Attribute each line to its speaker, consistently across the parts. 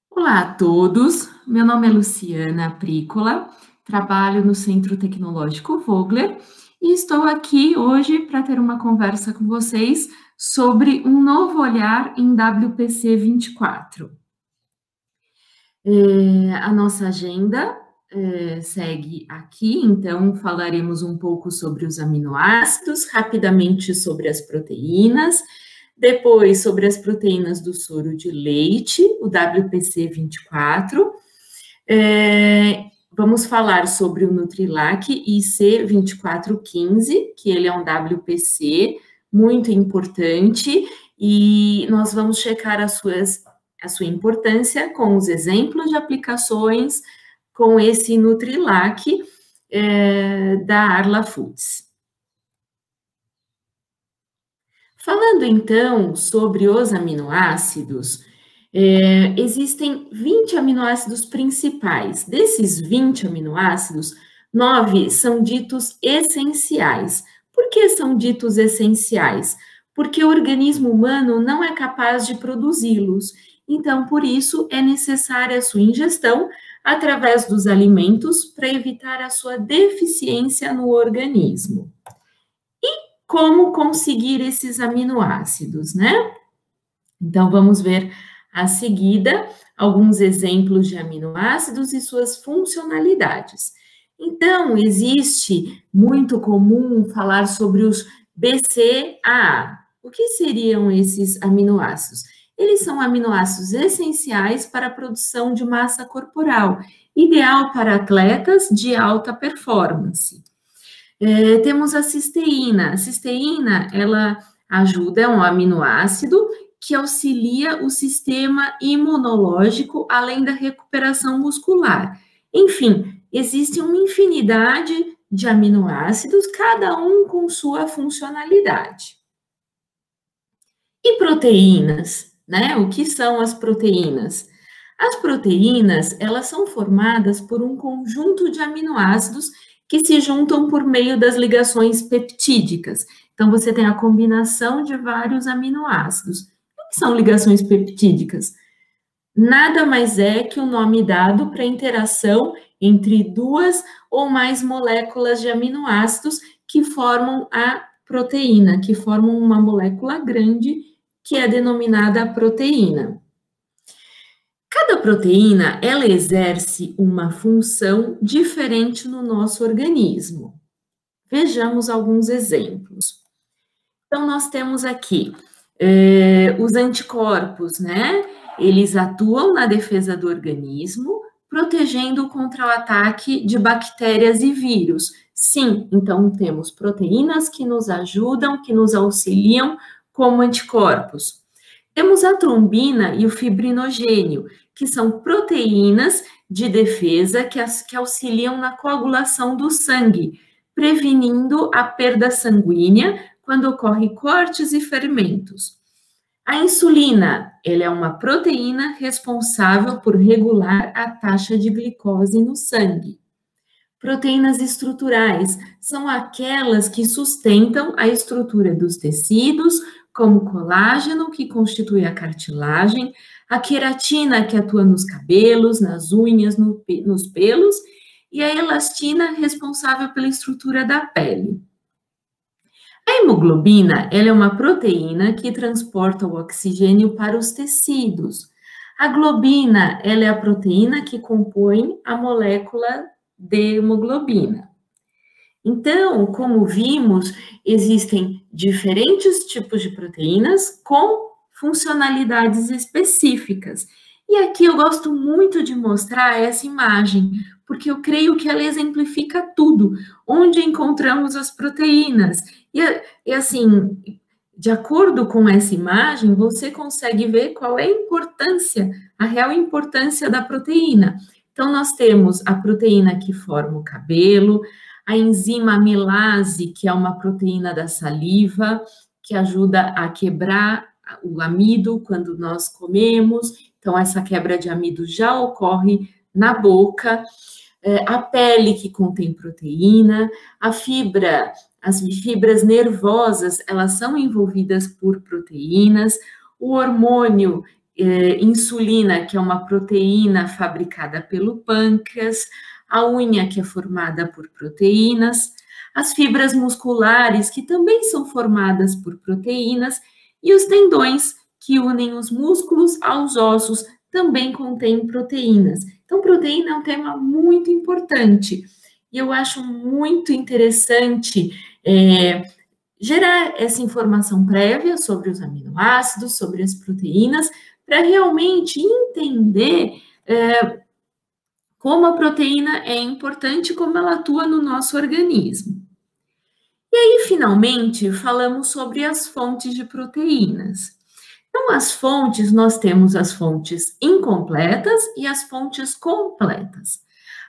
Speaker 1: Olá a todos, meu nome é Luciana Prícola, trabalho no Centro Tecnológico Vogler e estou aqui hoje para ter uma conversa com vocês sobre um novo olhar em WPC 24. A nossa agenda segue aqui, então falaremos um pouco sobre os aminoácidos, rapidamente sobre as proteínas, depois sobre as proteínas do soro de leite, o WPC 24. Vamos falar sobre o Nutrilac IC2415, que ele é um WPC muito importante, e nós vamos checar a sua importância com os exemplos de aplicações com esse Nutrilac da Arla Foods. Falando então sobre os aminoácidos, existem 20 aminoácidos principais. Desses 20 aminoácidos, 9 são ditos essenciais. Por que são ditos essenciais? Porque o organismo humano não é capaz de produzi-los. Então, por isso, é necessária a sua ingestão através dos alimentos para evitar a sua deficiência no organismo. Como conseguir esses aminoácidos, né? Então, vamos ver a seguida alguns exemplos de aminoácidos e suas funcionalidades. Então, existe muito comum falar sobre os BCAA. O que seriam esses aminoácidos? Eles são aminoácidos essenciais para a produção de massa corporal, ideal para atletas de alta performance. Temos a cisteína. A cisteína, ela ajuda, é um aminoácido que auxilia o sistema imunológico, além da recuperação muscular. Enfim, existe uma infinidade de aminoácidos, cada um com sua funcionalidade. E proteínas, né? O que são as proteínas? As proteínas, elas são formadas por um conjunto de aminoácidos que se juntam por meio das ligações peptídicas. Então, você tem a combinação de vários aminoácidos. O que são ligações peptídicas? Nada mais é que o nome dado para a interação entre duas ou mais moléculas de aminoácidos que formam a proteína, que formam uma molécula grande que é denominada proteína. Cada proteína, ela exerce uma função diferente no nosso organismo. Vejamos alguns exemplos. Então, nós temos aqui os anticorpos, né? Eles atuam na defesa do organismo, protegendo contra o ataque de bactérias e vírus. Sim, então temos proteínas que nos ajudam, que nos auxiliam como anticorpos. Temos a trombina e o fibrinogênio, que são proteínas de defesa que auxiliam na coagulação do sangue, prevenindo a perda sanguínea quando ocorrem cortes e ferimentos. A insulina, ela é uma proteína responsável por regular a taxa de glicose no sangue. Proteínas estruturais são aquelas que sustentam a estrutura dos tecidos, como o colágeno, que constitui a cartilagem, a queratina, que atua nos cabelos, nas unhas, nos pelos, e a elastina, responsável pela estrutura da pele. A hemoglobina, ela é uma proteína que transporta o oxigênio para os tecidos. A globina, ela é a proteína que compõe a molécula de hemoglobina. Então, como vimos, existem diferentes tipos de proteínas com funcionalidades específicas. E aqui eu gosto muito de mostrar essa imagem, porque eu creio que ela exemplifica tudo, onde encontramos as proteínas. E assim, de acordo com essa imagem, você consegue ver qual é a importância, a real importância da proteína. Então, nós temos a proteína que forma o cabelo, a enzima amilase, que é uma proteína da saliva, que ajuda a quebrar o amido quando nós comemos. Então, essa quebra de amido já ocorre na boca. a pele que contém proteína, as fibras nervosas, elas são envolvidas por proteínas, o hormônio insulina, que é uma proteína fabricada pelo pâncreas, a unha, que é formada por proteínas, as fibras musculares, que também são formadas por proteínas, e os tendões, que unem os músculos aos ossos, também contêm proteínas. Então, proteína é um tema muito importante, e eu acho muito interessante gerar essa informação prévia sobre os aminoácidos, sobre as proteínas, para realmente entender como a proteína é importante, como ela atua no nosso organismo. E aí, finalmente, falamos sobre as fontes de proteínas. Então, as fontes, nós temos as fontes incompletas e as fontes completas.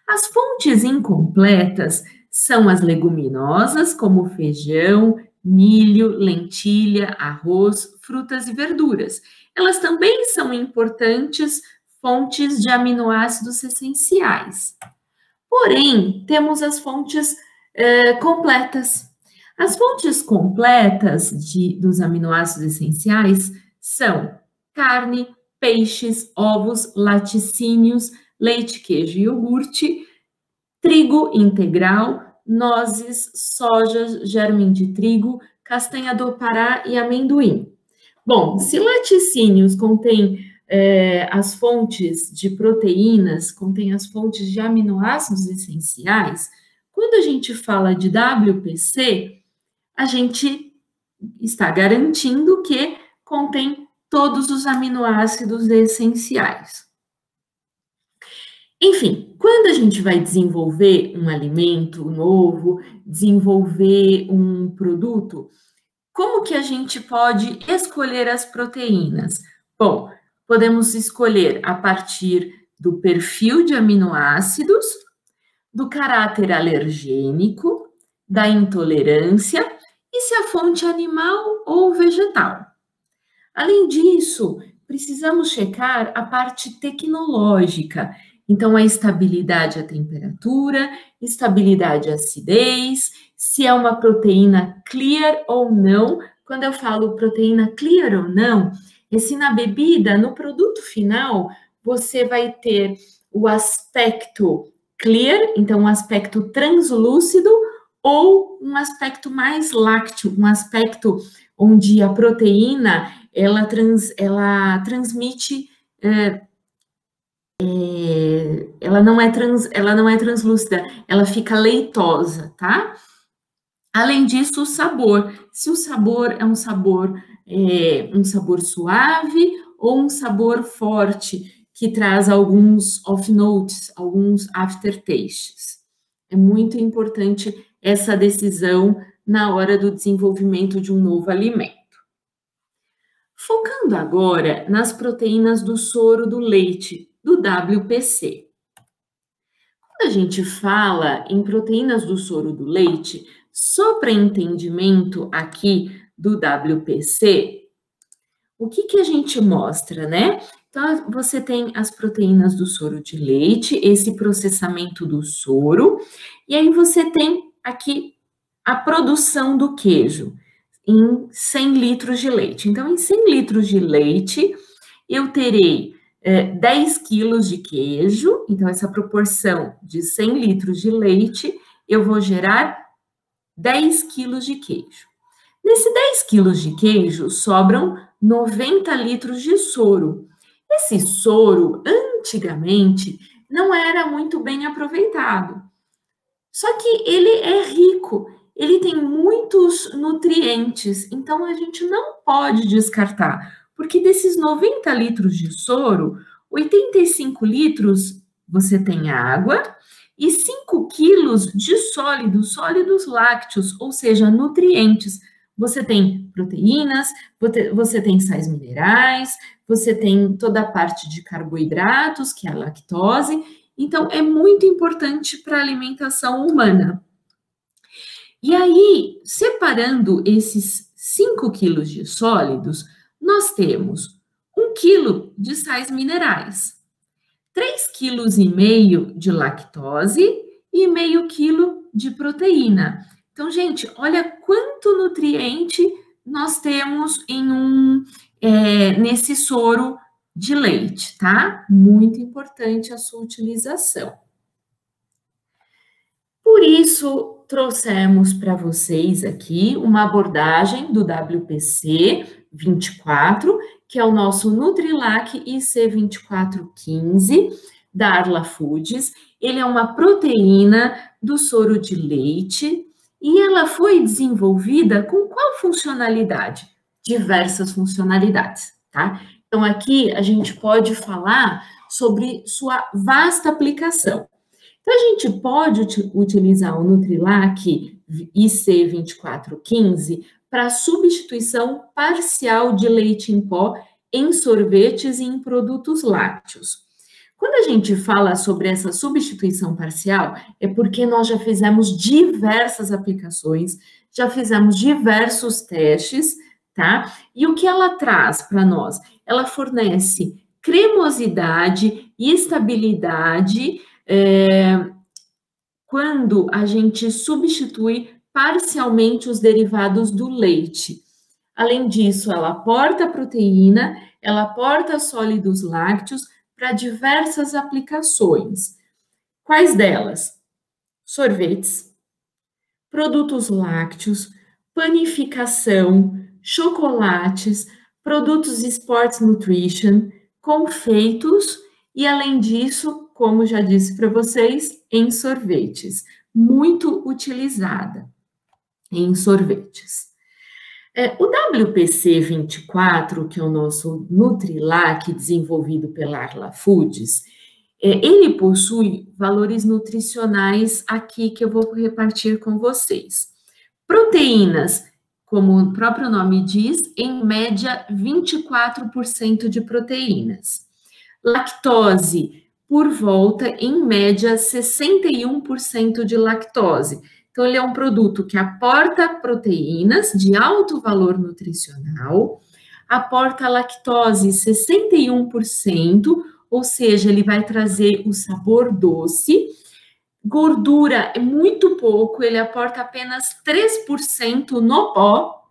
Speaker 1: As fontes incompletas são as leguminosas, como feijão, milho, lentilha, arroz, frutas e verduras. Elas também são importantes fontes de aminoácidos essenciais. Porém, temos as fontes completas. As fontes completas dos aminoácidos essenciais são carne, peixes, ovos, laticínios, leite, queijo e iogurte, trigo integral, nozes, soja, germe de trigo, castanha do Pará e amendoim. Bom, se laticínios contém as fontes de proteínas, contém as fontes de aminoácidos essenciais, quando a gente fala de WPC, a gente está garantindo que contém todos os aminoácidos essenciais. Enfim, quando a gente vai desenvolver um alimento novo, desenvolver um produto, como que a gente pode escolher as proteínas? Bom, podemos escolher a partir do perfil de aminoácidos, do caráter alergênico, da intolerância e se a fonte é animal ou vegetal. Além disso, precisamos checar a parte tecnológica. Então, a estabilidade à temperatura, estabilidade à acidez, se é uma proteína clear ou não. Quando eu falo proteína clear ou não, é se na bebida, no produto final, você vai ter o aspecto clear, então um aspecto translúcido, ou um aspecto mais lácteo, um aspecto onde a proteína ela transmite ela não é translúcida, ela fica leitosa, tá? Além disso, o sabor. Se o sabor é um sabor suave ou um sabor forte, que traz alguns off-notes, alguns aftertastes. É muito importante essa decisão na hora do desenvolvimento de um novo alimento. Focando agora nas proteínas do soro do leite, do WPC. Quando a gente fala em proteínas do soro do leite, só para entendimento aqui do WPC, o que a gente mostra, né? Então, você tem as proteínas do soro de leite, esse processamento do soro, e aí você tem aqui a produção do queijo em 100 litros de leite. Então, em 100 litros de leite, eu terei 10 quilos de queijo, então essa proporção de 100 litros de leite, eu vou gerar 10 quilos de queijo. Nesse 10 quilos de queijo, sobram 90 litros de soro. Esse soro, antigamente, não era muito bem aproveitado. Só que ele é rico, ele tem muitos nutrientes, então a gente não pode descartar, porque desses 90 litros de soro, 85 litros você tem água e 5 quilos de sólidos lácteos, ou seja, nutrientes. Você tem proteínas, você tem sais minerais, você tem toda a parte de carboidratos, que é a lactose. Então, é muito importante para a alimentação humana. E aí, separando esses 5 quilos de sólidos, nós temos 1 quilo de sais minerais, 3,5 kg de lactose e meio quilo de proteína. Então, gente, olha quanto nutriente nós temos nesse soro de leite, tá? Muito importante a sua utilização. Por isso, trouxemos para vocês aqui uma abordagem do WPC 24, que é o nosso Nutrilac IC2415 da Arla Foods. Ele é uma proteína do soro de leite e ela foi desenvolvida com qual funcionalidade? Diversas funcionalidades, tá? Então, aqui a gente pode falar sobre sua vasta aplicação. Então, a gente pode utilizar o Nutrilac IC2415 para substituição parcial de leite em pó em sorvetes e em produtos lácteos. Quando a gente fala sobre essa substituição parcial, é porque nós já fizemos diversas aplicações, já fizemos diversos testes, tá? E o que ela traz para nós? Ela fornece cremosidade e estabilidade quando a gente substitui parcialmente os derivados do leite. Além disso, ela aporta proteína, ela aporta sólidos lácteos para diversas aplicações. Quais delas? Sorvetes, produtos lácteos, panificação, chocolates, produtos Sports Nutrition, confeitos e, além disso, como já disse para vocês, em sorvetes. Muito utilizada em sorvetes. O WPC 24, que é o nosso Nutrilac desenvolvido pela Arla Foods, ele possui valores nutricionais aqui que eu vou repartir com vocês. Proteínas, como o próprio nome diz, em média 24% de proteínas. Lactose, por volta, em média, 61% de lactose. Então, ele é um produto que aporta proteínas de alto valor nutricional, aporta lactose 61%, ou seja, ele vai trazer o sabor doce. Gordura é muito pouco, ele aporta apenas 3% no pó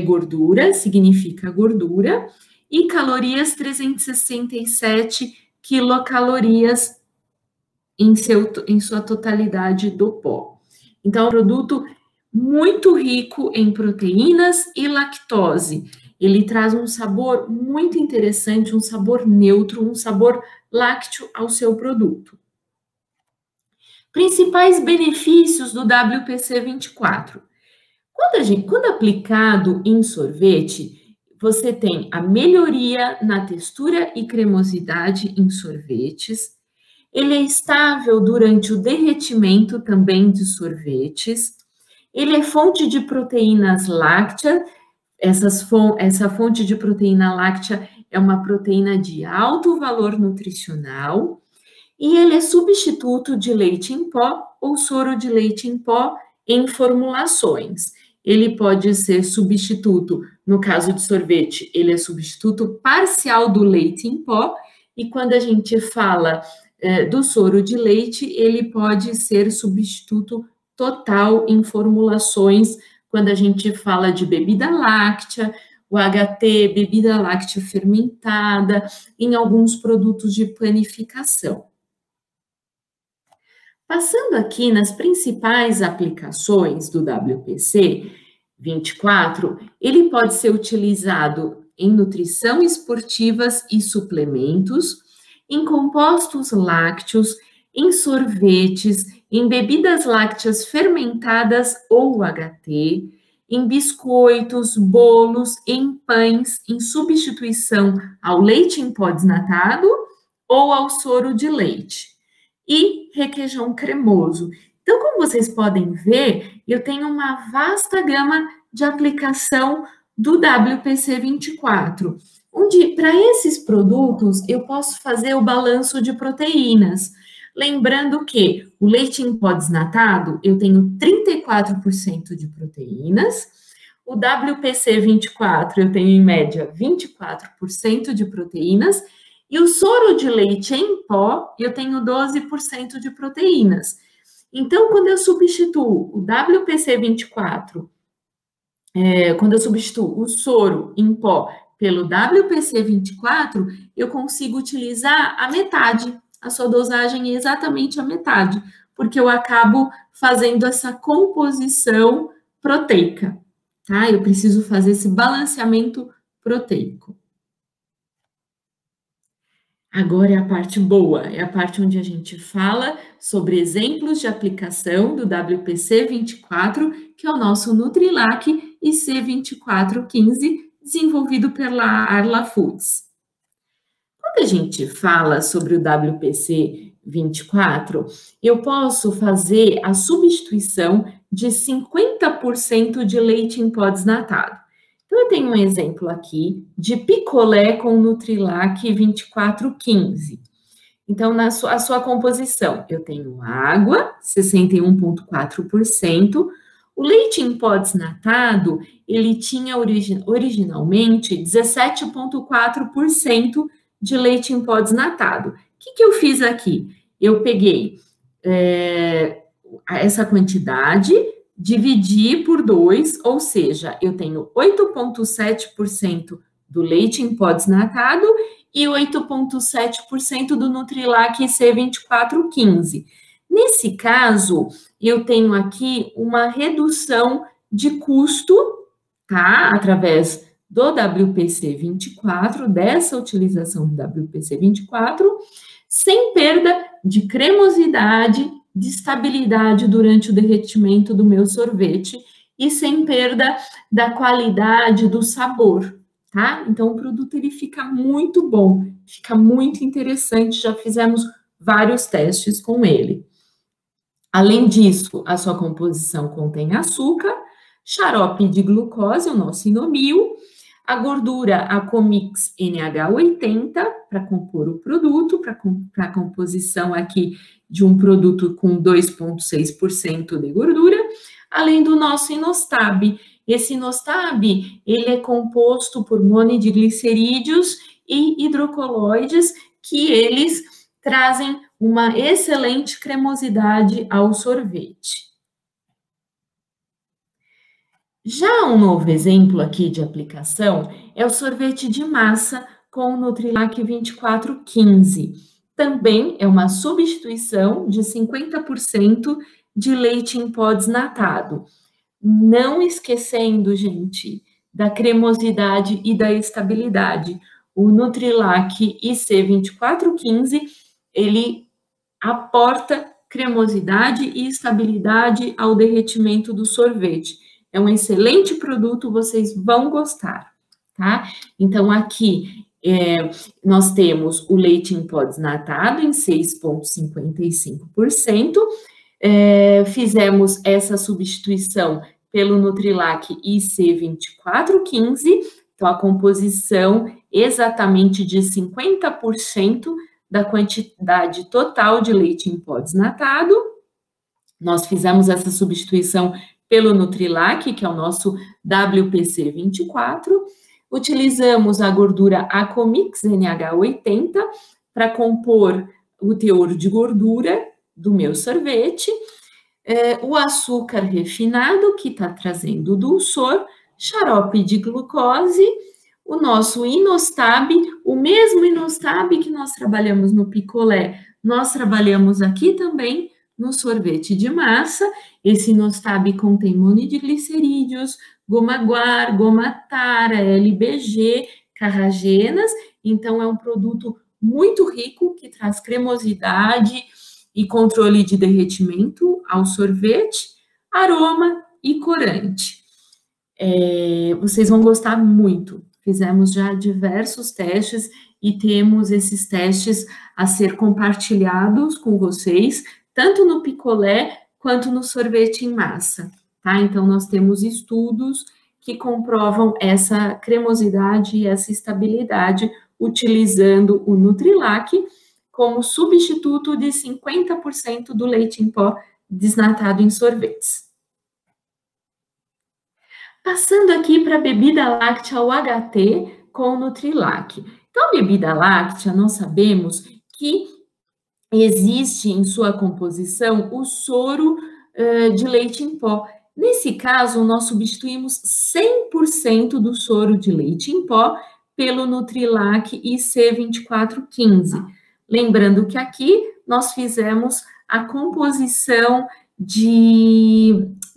Speaker 1: gordura, significa gordura, e calorias 367 quilocalorias em sua totalidade do pó. Então, é um produto muito rico em proteínas e lactose. Ele traz um sabor muito interessante, um sabor neutro, um sabor lácteo ao seu produto. Principais benefícios do WPC 24. Quando aplicado em sorvete, você tem a melhoria na textura e cremosidade em sorvetes. Ele é estável durante o derretimento também de sorvetes. Ele é fonte de proteínas lácteas. Essa fonte de proteína láctea é uma proteína de alto valor nutricional. E ele é substituto de leite em pó ou soro de leite em pó em formulações. Ele pode ser substituto, no caso de sorvete, ele é substituto parcial do leite em pó. E quando a gente fala do soro de leite, ele pode ser substituto total em formulações, quando a gente fala de bebida láctea, o HT, bebida láctea fermentada, em alguns produtos de panificação. Passando aqui nas principais aplicações do WPC 24, ele pode ser utilizado em nutrição esportivas e suplementos, em compostos lácteos, em sorvetes, em bebidas lácteas fermentadas ou HT, em biscoitos, bolos, em pães, em substituição ao leite em pó desnatado ou ao soro de leite. E requeijão cremoso. Então, como vocês podem ver, eu tenho uma vasta gama de aplicação do WPC 24, onde para esses produtos eu posso fazer o balanço de proteínas. Lembrando que o leite em pó desnatado, eu tenho 34% de proteínas, o WPC 24 eu tenho em média 24% de proteínas, E o soro de leite em pó, eu tenho 12% de proteínas. Então, quando eu substituo o WPC24, quando eu substituo o soro em pó pelo WPC24, eu consigo utilizar a metade. A sua dosagem é exatamente a metade, porque eu acabo fazendo essa composição proteica, tá? Eu preciso fazer esse balanceamento proteico. Agora é a parte boa, é a parte onde a gente fala sobre exemplos de aplicação do WPC24, que é o nosso Nutrilac IC2415, desenvolvido pela Arla Foods. Quando a gente fala sobre o WPC24, eu posso fazer a substituição de 50% de leite em pó desnatado. Então, eu tenho um exemplo aqui de picolé com Nutrilac 2415. Então, a sua composição, eu tenho água, 61,4%. O leite em pó desnatado, ele tinha originalmente 17,4% de leite em pó desnatado. O que eu fiz aqui? Eu peguei essa quantidade, dividi por 2, ou seja, eu tenho 8,7% do leite em pó desnatado e 8,7% do Nutrilac IC2415. Nesse caso, eu tenho aqui uma redução de custo, tá? Através do WPC24, dessa utilização do WPC24, sem perda de cremosidade, de estabilidade durante o derretimento do meu sorvete e sem perda da qualidade do sabor, tá? Então, o produto ele fica muito bom, fica muito interessante, já fizemos vários testes com ele. Além disso, a sua composição contém açúcar, xarope de glucose, o nosso inomil, a gordura Acomix NH80 para compor o produto, para a composição aqui de um produto com 2,6% de gordura, além do nosso inostab. Esse inostab, ele é composto por monodiglicerídeos e hidrocoloides, que eles trazem uma excelente cremosidade ao sorvete. Já um novo exemplo aqui de aplicação é o sorvete de massa com o Nutrilac 2415. Também é uma substituição de 50% de leite em pó desnatado. Não esquecendo, gente, da cremosidade e da estabilidade. O Nutrilac IC2415, ele aporta cremosidade e estabilidade ao derretimento do sorvete. É um excelente produto, vocês vão gostar, tá? Então, aqui nós temos o leite em pó desnatado em 6,55%. Fizemos essa substituição pelo Nutrilac IC2415, então a composição exatamente de 50% da quantidade total de leite em pó desnatado. Nós fizemos essa substituição pelo Nutrilac, que é o nosso WPC24. Utilizamos a gordura Acomix NH80 para compor o teor de gordura do meu sorvete, o açúcar refinado, que está trazendo o dulçor, xarope de glucose, o nosso inostab, o mesmo inostab que nós trabalhamos no picolé, nós trabalhamos aqui também no sorvete de massa. Esse inostab contém monodiglicerídeos, goma guar, goma tara, LBG, carragenas, então é um produto muito rico que traz cremosidade e controle de derretimento ao sorvete, aroma e corante. Vocês vão gostar muito. Fizemos já diversos testes e temos esses testes a ser compartilhados com vocês, tanto no picolé quanto no sorvete em massa, tá? Então, nós temos estudos que comprovam essa cremosidade e essa estabilidade utilizando o Nutrilac como substituto de 50% do leite em pó desnatado em sorvetes. Passando aqui para a bebida láctea UHT com o Nutrilac. Então, a bebida láctea, nós sabemos que existe em sua composição o soro de leite em pó. Nesse caso, nós substituímos 100% do soro de leite em pó pelo Nutrilac IC2415. Lembrando que aqui nós fizemos a composição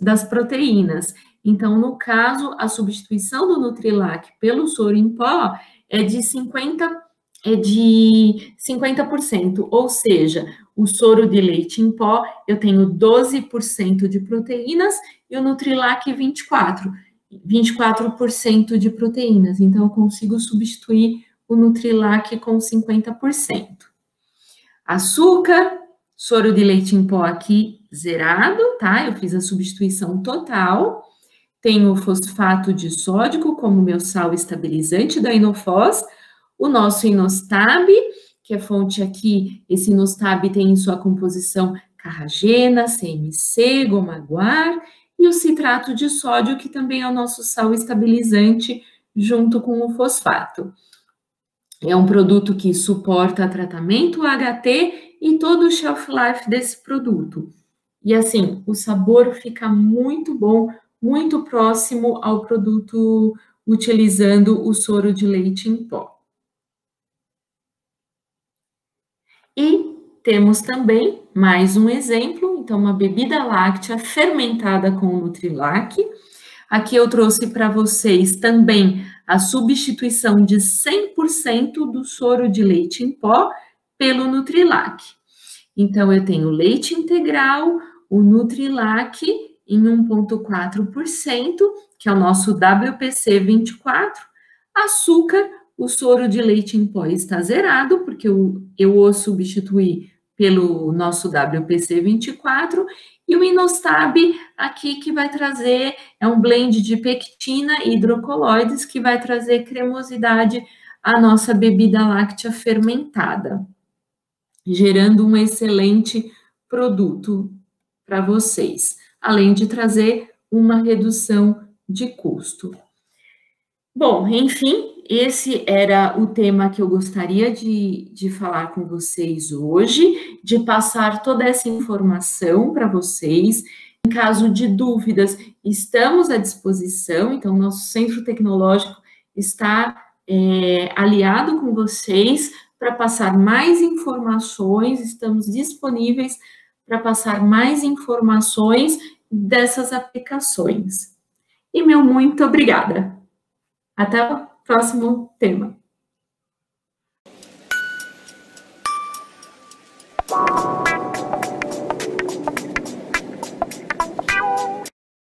Speaker 1: das proteínas. Então, no caso, a substituição do Nutrilac pelo soro em pó é de 50%, ou seja, o soro de leite em pó, eu tenho 12% de proteínas e o Nutrilac 24% de proteínas. Então, eu consigo substituir o Nutrilac com 50%. Açúcar, soro de leite em pó aqui zerado, tá? Eu fiz a substituição total. Tenho o fosfato de sódio como meu sal estabilizante da Inofós, o nosso Inostab, que é fonte aqui, esse Inostab tem em sua composição carragena, CMC, goma guar, e o citrato de sódio, que também é o nosso sal estabilizante, junto com o fosfato. É um produto que suporta tratamento HT e todo o shelf life desse produto. E assim, o sabor fica muito bom, muito próximo ao produto utilizando o soro de leite em pó. E temos também mais um exemplo, então uma bebida láctea fermentada com o Nutrilac. Aqui eu trouxe para vocês também a substituição de 100% do soro de leite em pó pelo Nutrilac. Então, eu tenho leite integral, o Nutrilac em 1,4%, que é o nosso WPC 24, açúcar, o soro de leite em pó está zerado, porque eu o substituí pelo nosso WPC 24, e o Inostab aqui que vai trazer, é um blend de pectina e hidrocoloides, que vai trazer cremosidade à nossa bebida láctea fermentada, gerando um excelente produto para vocês, além de trazer uma redução de custo. Bom, enfim, esse era o tema que eu gostaria de falar com vocês hoje, de passar toda essa informação para vocês. Em caso de dúvidas, estamos à disposição, então, nosso centro tecnológico está aliado com vocês para passar mais informações, estamos disponíveis para passar mais informações dessas aplicações. E meu muito obrigada. Até o próximo tema.